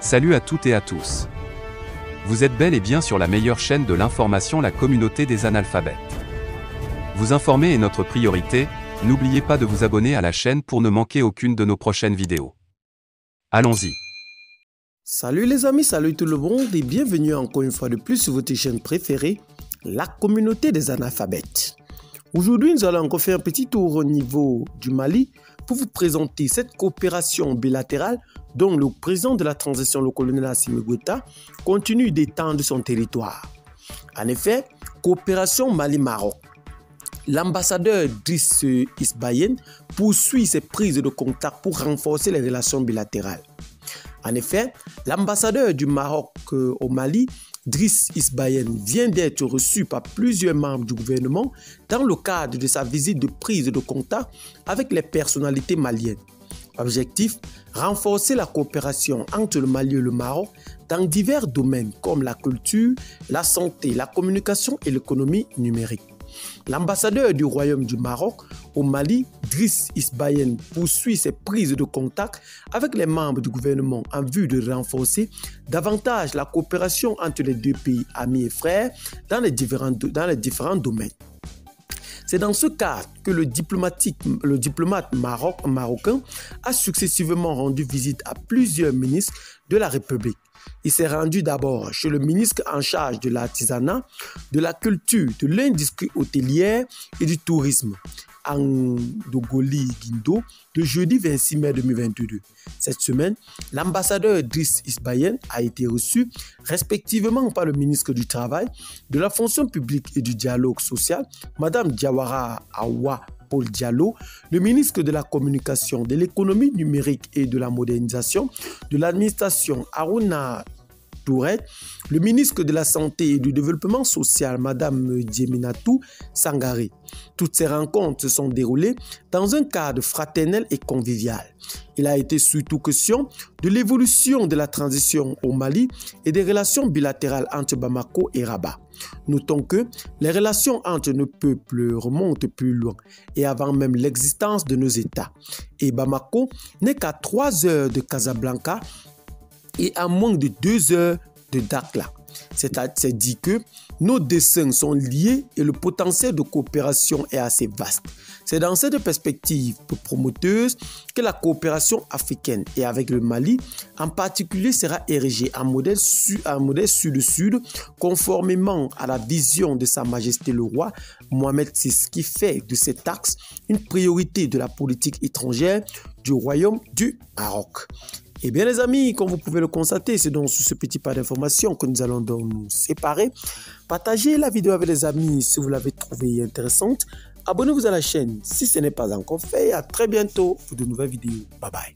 Salut à toutes et à tous. Vous êtes bel et bien sur la meilleure chaîne de l'information, la communauté des analphabètes. Vous informer est notre priorité, n'oubliez pas de vous abonner à la chaîne pour ne manquer aucune de nos prochaines vidéos. Allons-y. Salut les amis, salut tout le monde et bienvenue encore une fois de plus sur votre chaîne préférée, la communauté des analphabètes. Aujourd'hui, nous allons encore faire un petit tour au niveau du Mali pour vous présenter cette coopération bilatérale dont le président de la transition, le colonel Assimi Goïta, continue d'étendre son territoire. En effet, coopération Mali-Maroc. L'ambassadeur Driss Isbayen poursuit ses prises de contact pour renforcer les relations bilatérales. En effet, l'ambassadeur du Maroc au Mali, Driss Isbayen, vient d'être reçu par plusieurs membres du gouvernement dans le cadre de sa visite de prise de contact avec les personnalités maliennes. Objectif, renforcer la coopération entre le Mali et le Maroc dans divers domaines comme la culture, la santé, la communication et l'économie numérique. L'ambassadeur du Royaume du Maroc au Mali, Driss Isbayen, poursuit ses prises de contact avec les membres du gouvernement en vue de renforcer davantage la coopération entre les deux pays amis et frères dans les différents domaines. C'est dans ce cadre que le diplomate marocain a successivement rendu visite à plusieurs ministres de la République. Il s'est rendu d'abord chez le ministre en charge de l'artisanat, de la culture, de l'industrie hôtelière et du tourisme, Andogoli Guindo, le jeudi 26 mai 2022. Cette semaine, l'ambassadeur Driss Isbayen a été reçu respectivement par le ministre du Travail, de la fonction publique et du dialogue social, Mme Diawara Awa Paul Diallo, le ministre de la Communication, de l'économie numérique et de la modernisation, de l'administration Aruna Touret, le ministre de la Santé et du Développement social, Mme Djeminatou Sangaré. Toutes ces rencontres se sont déroulées dans un cadre fraternel et convivial. Il a été surtout question de l'évolution de la transition au Mali et des relations bilatérales entre Bamako et Rabat. Notons que les relations entre nos peuples remontent plus loin et avant même l'existence de nos États. Et Bamako n'est qu'à 3 heures de Casablanca et à moins de 2 heures de Dakhla. C'est dit que nos destins sont liés et le potentiel de coopération est assez vaste. C'est dans cette perspective promoteuse que la coopération africaine et avec le Mali en particulier sera érigée en modèle sud-sud conformément à la vision de Sa Majesté le Roi Mohamed VI qui fait de cet axe une priorité de la politique étrangère du Royaume du Maroc. Eh bien les amis, comme vous pouvez le constater, c'est donc sur ce petit pas d'information que nous allons donc nous séparer. Partagez la vidéo avec les amis si vous l'avez trouvée intéressante. Abonnez-vous à la chaîne si ce n'est pas encore fait. À très bientôt pour de nouvelles vidéos. Bye bye.